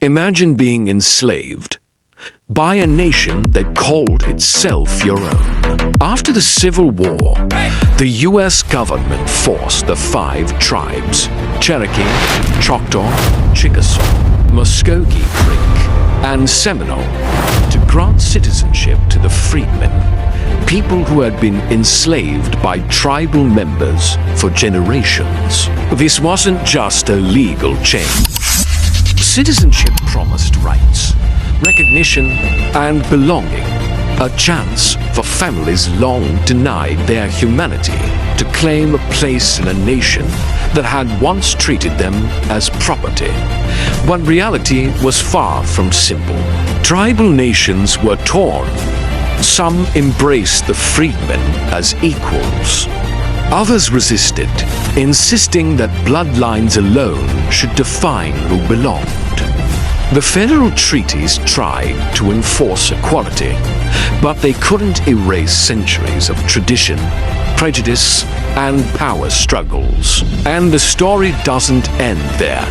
Imagine being enslaved by a nation that called itself your own. After the Civil War, the U.S. government forced the 5 tribes, Cherokee, Choctaw, Chickasaw, Muskogee Creek, and Seminole, to grant citizenship to the freedmen, people who had been enslaved by tribal members for generations. This wasn't just a legal change. Citizenship promised rights, recognition, and belonging, a chance for families long denied their humanity to claim a place in a nation that had once treated them as property. But reality was far from simple. Tribal nations were torn. Some embraced the freedmen as equals. Others resisted, insisting that bloodlines alone should define who belonged. The federal treaties tried to enforce equality, but they couldn't erase centuries of tradition, prejudice, and power struggles. And the story doesn't end there.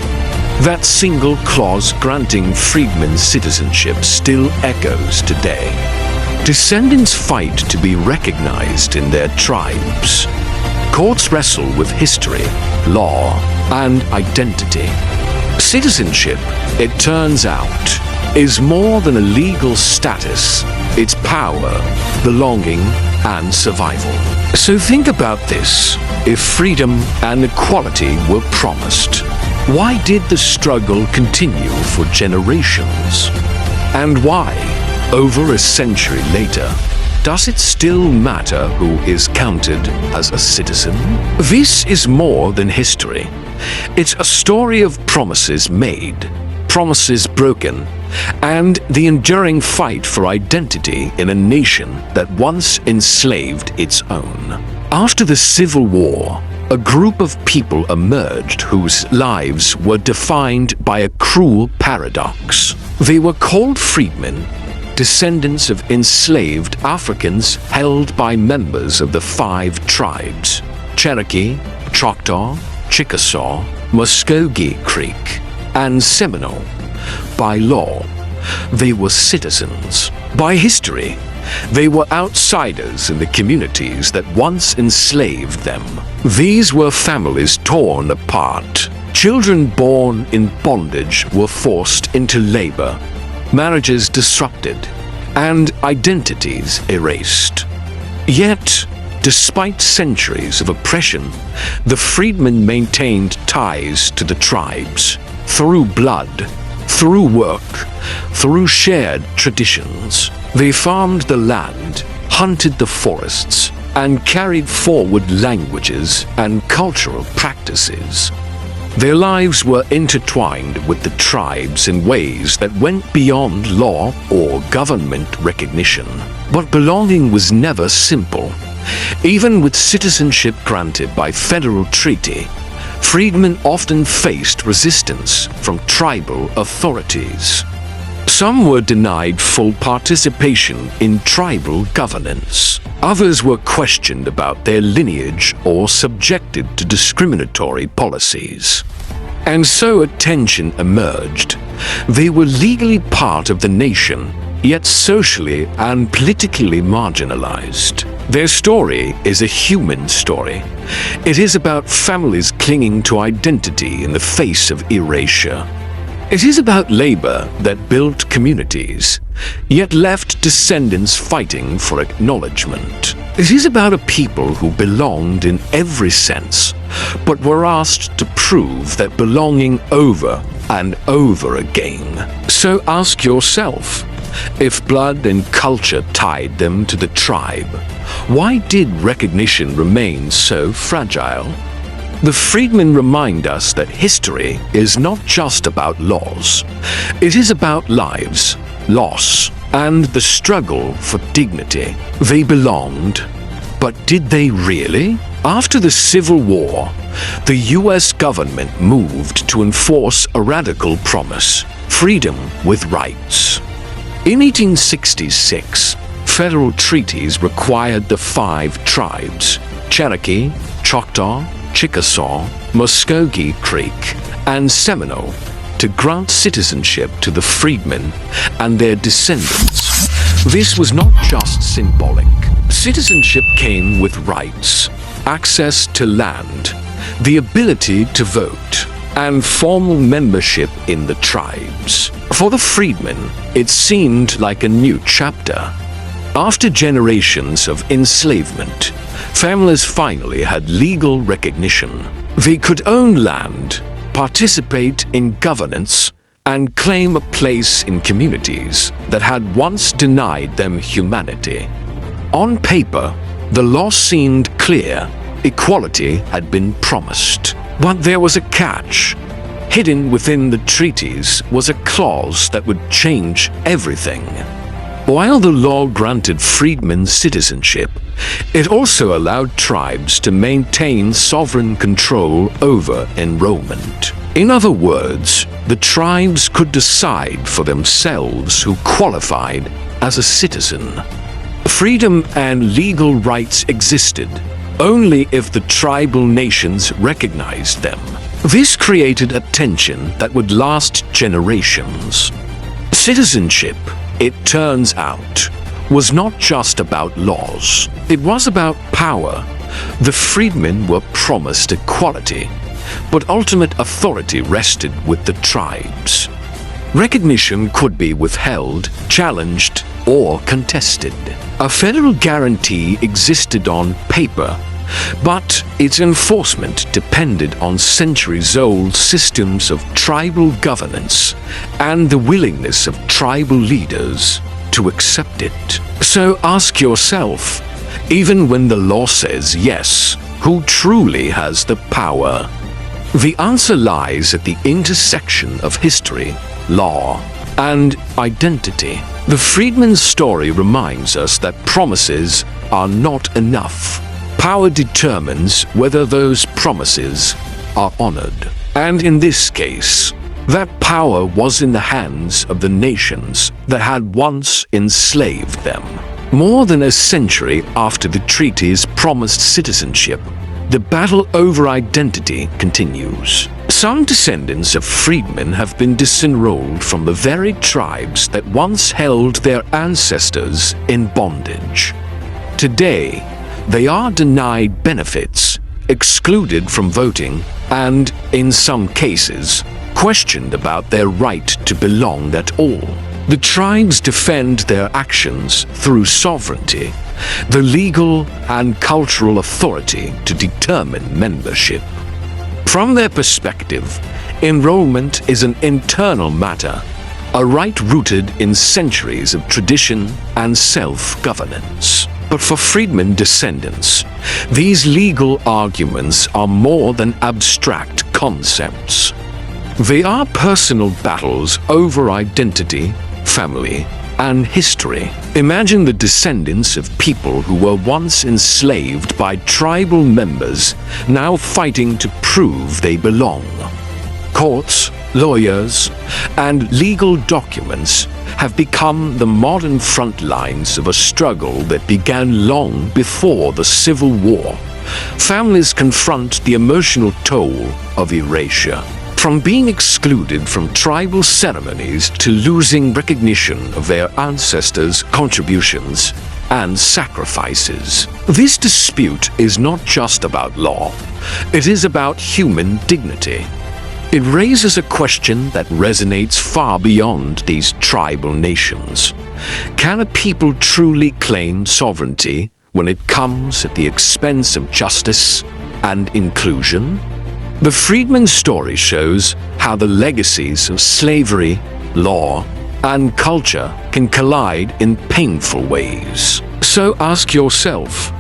That single clause granting freedmen citizenship still echoes today. Descendants fight to be recognized in their tribes. Courts wrestle with history, law, and identity. Citizenship, it turns out, is more than a legal status. It's power, belonging, and survival. So think about this. If freedom and equality were promised, why did the struggle continue for generations? And why, over a century later, does it still matter who is counted as a citizen? This is more than history. It's a story of promises made, promises broken, and the enduring fight for identity in a nation that once enslaved its own. After the Civil War, a group of people emerged whose lives were defined by a cruel paradox. They were called freedmen, descendants of enslaved Africans held by members of the 5 tribes, Cherokee, Choctaw, Chickasaw, Muskogee Creek, and Seminole. By law, they were citizens. By history, they were outsiders in the communities that once enslaved them. These were families torn apart. Children born in bondage were forced into labor, marriages disrupted, and identities erased. Yet, despite centuries of oppression, the freedmen maintained ties to the tribes through blood, through work, through shared traditions. They farmed the land, hunted the forests, and carried forward languages and cultural practices. Their lives were intertwined with the tribes in ways that went beyond law or government recognition. But belonging was never simple. Even with citizenship granted by federal treaty, freedmen often faced resistance from tribal authorities. Some were denied full participation in tribal governance. Others were questioned about their lineage or subjected to discriminatory policies. And so a tension emerged. They were legally part of the nation, yet socially and politically marginalized. Their story is a human story. It is about families clinging to identity in the face of erasure. It is about labor that built communities, yet left descendants fighting for acknowledgement. It is about a people who belonged in every sense, but were asked to prove that belonging over and over again. So ask yourself, if blood and culture tied them to the tribe, why did recognition remain so fragile? The freedmen remind us that history is not just about laws. It is about lives, loss, and the struggle for dignity. They belonged, but did they really? After the Civil War, the U.S. government moved to enforce a radical promise: freedom with rights. In 1866, federal treaties required the 5 tribes, Cherokee, Choctaw, Chickasaw, Muskogee Creek, and Seminole, to grant citizenship to the freedmen and their descendants. This was not just symbolic. Citizenship came with rights, access to land, the ability to vote, and formal membership in the tribes. For the freedmen, it seemed like a new chapter. After generations of enslavement, families finally had legal recognition. They could own land, participate in governance, and claim a place in communities that had once denied them humanity. On paper, the law seemed clear. Equality had been promised. But there was a catch. Hidden within the treaties was a clause that would change everything. While the law granted freedmen citizenship, it also allowed tribes to maintain sovereign control over enrollment. In other words, the tribes could decide for themselves who qualified as a citizen. Freedom and legal rights existed only if the tribal nations recognized them. This created a tension that would last generations. Citizenship, it turns out, was not just about laws. It was about power. The freedmen were promised equality, but ultimate authority rested with the tribes. Recognition could be withheld, challenged, or contested. A federal guarantee existed on paper, but its enforcement depended on centuries-old systems of tribal governance and the willingness of tribal leaders to accept it. So ask yourself, even when the law says yes, who truly has the power? The answer lies at the intersection of history, law, and identity. The freedman's story reminds us that promises are not enough. Power determines whether those promises are honored. And in this case, that power was in the hands of the nations that had once enslaved them. More than a century after the treaties promised citizenship, the battle over identity continues. Some descendants of freedmen have been disenrolled from the very tribes that once held their ancestors in bondage. Today, they are denied benefits, excluded from voting, and, in some cases, questioned about their right to belong at all. The tribes defend their actions through sovereignty, the legal and cultural authority to determine membership. From their perspective, enrollment is an internal matter, a right rooted in centuries of tradition and self-governance. But for freedmen descendants, these legal arguments are more than abstract concepts. They are personal battles over identity, family, and history. Imagine the descendants of people who were once enslaved by tribal members now fighting to prove they belong. Courts, lawyers, and legal documents have become the modern front lines of a struggle that began long before the Civil War. Families confront the emotional toll of erasure. From being excluded from tribal ceremonies to losing recognition of their ancestors' contributions and sacrifices. This dispute is not just about law, it is about human dignity. It raises a question that resonates far beyond these tribal nations. Can a people truly claim sovereignty when it comes at the expense of justice and inclusion? The freedman's story shows how the legacies of slavery, law, and culture can collide in painful ways. So ask yourself,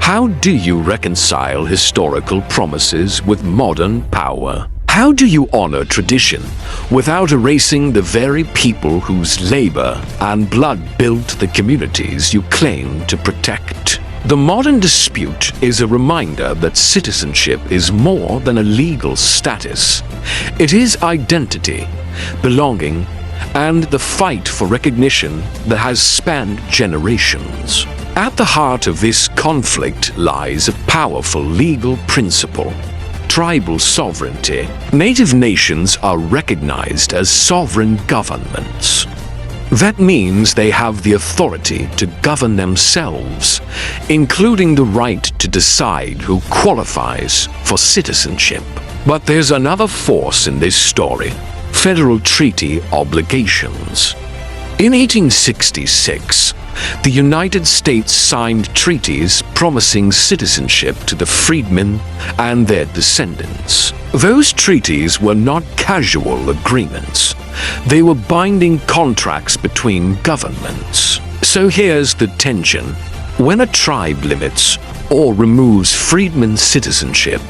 how do you reconcile historical promises with modern power? How do you honor tradition without erasing the very people whose labor and blood built the communities you claim to protect? The modern dispute is a reminder that citizenship is more than a legal status. It is identity, belonging, and the fight for recognition that has spanned generations. At the heart of this conflict lies a powerful legal principle. tribal sovereignty, native nations are recognized as sovereign governments. That means they have the authority to govern themselves, including the right to decide who qualifies for citizenship. But there's another force in this story: federal treaty obligations. In 1866, the United States signed treaties promising citizenship to the freedmen and their descendants. Those treaties were not casual agreements. They were binding contracts between governments. So here's the tension. When a tribe limits or removes freedmen citizenship,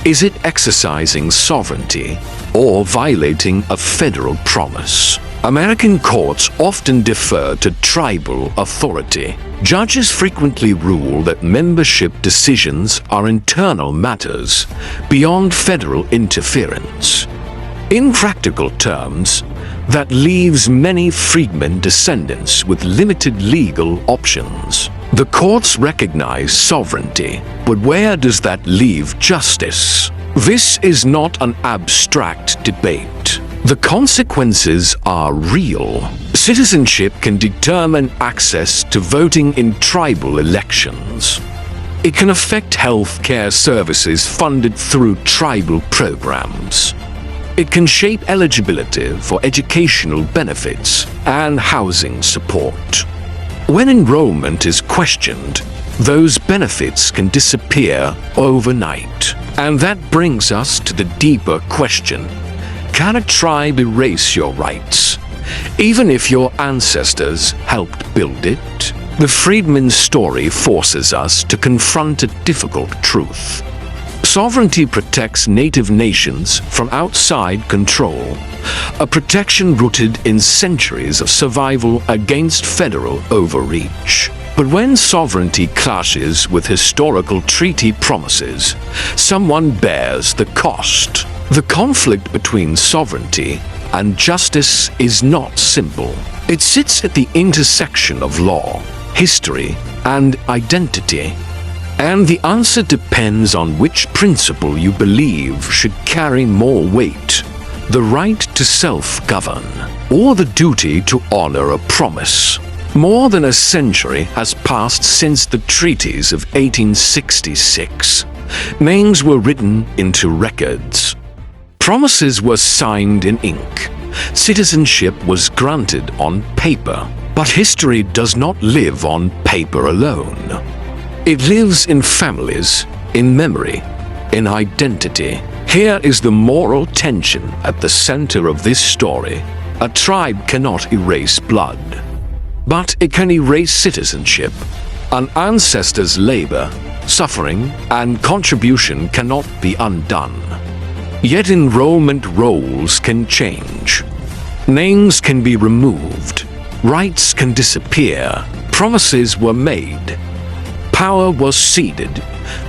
is it exercising sovereignty or violating a federal promise? American courts often defer to tribal authority. Judges frequently rule that membership decisions are internal matters beyond federal interference. In practical terms, that leaves many freedmen descendants with limited legal options. The courts recognize sovereignty, but where does that leave justice? This is not an abstract debate. The consequences are real. Citizenship can determine access to voting in tribal elections. It can affect health care services funded through tribal programs. It can shape eligibility for educational benefits and housing support. When enrollment is questioned, those benefits can disappear overnight. And that brings us to the deeper question: can a tribe erase your rights, even if your ancestors helped build it? The freedmen's story forces us to confront a difficult truth. Sovereignty protects native nations from outside control, a protection rooted in centuries of survival against federal overreach. But when sovereignty clashes with historical treaty promises, someone bears the cost. The conflict between sovereignty and justice is not simple. It sits at the intersection of law, history, and identity. And the answer depends on which principle you believe should carry more weight: the right to self-govern, or the duty to honor a promise. More than a century has passed since the treaties of 1866. Names were written into records. Promises were signed in ink. Citizenship was granted on paper. But history does not live on paper alone. It lives in families, in memory, in identity. Here is the moral tension at the center of this story. A tribe cannot erase blood, but it can erase citizenship. An ancestor's labor, suffering, and contribution cannot be undone. Yet enrollment roles can change. Names can be removed. Rights can disappear. Promises were made. Power was ceded.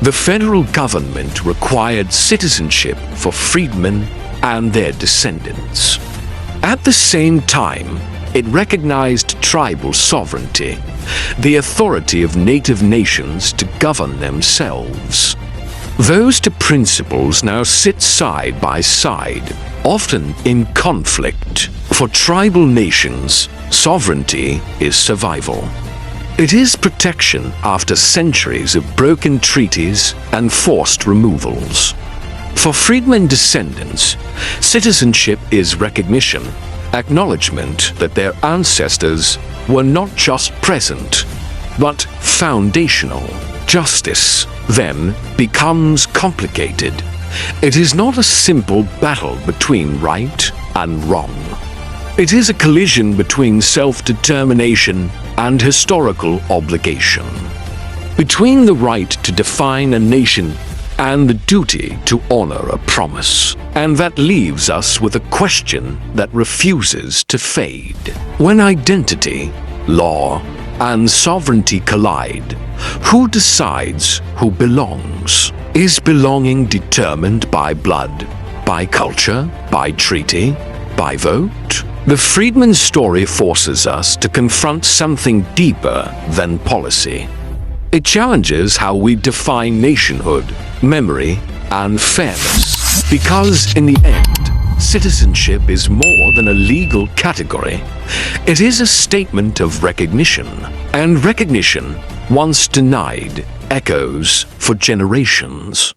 The federal government required citizenship for freedmen and their descendants. At the same time, it recognized tribal sovereignty, the authority of native nations to govern themselves. Those two principles now sit side by side, often in conflict. For tribal nations, sovereignty is survival. It is protection after centuries of broken treaties and forced removals. For freedmen descendants, citizenship is recognition, acknowledgement that their ancestors were not just present, but foundational. Justice, then, becomes complicated. It is not a simple battle between right and wrong. It is a collision between self-determination and historical obligation, between the right to define a nation and the duty to honor a promise. And that leaves us with a question that refuses to fade. When identity, law, and sovereignty collide, who decides who belongs? Is belonging determined by blood, by culture, by treaty, by vote? The freedmen's story forces us to confront something deeper than policy. It challenges how we define nationhood, memory, and fairness. Because in the end, citizenship is more than a legal category. It is a statement of recognition. And recognition, once denied, echoes for generations.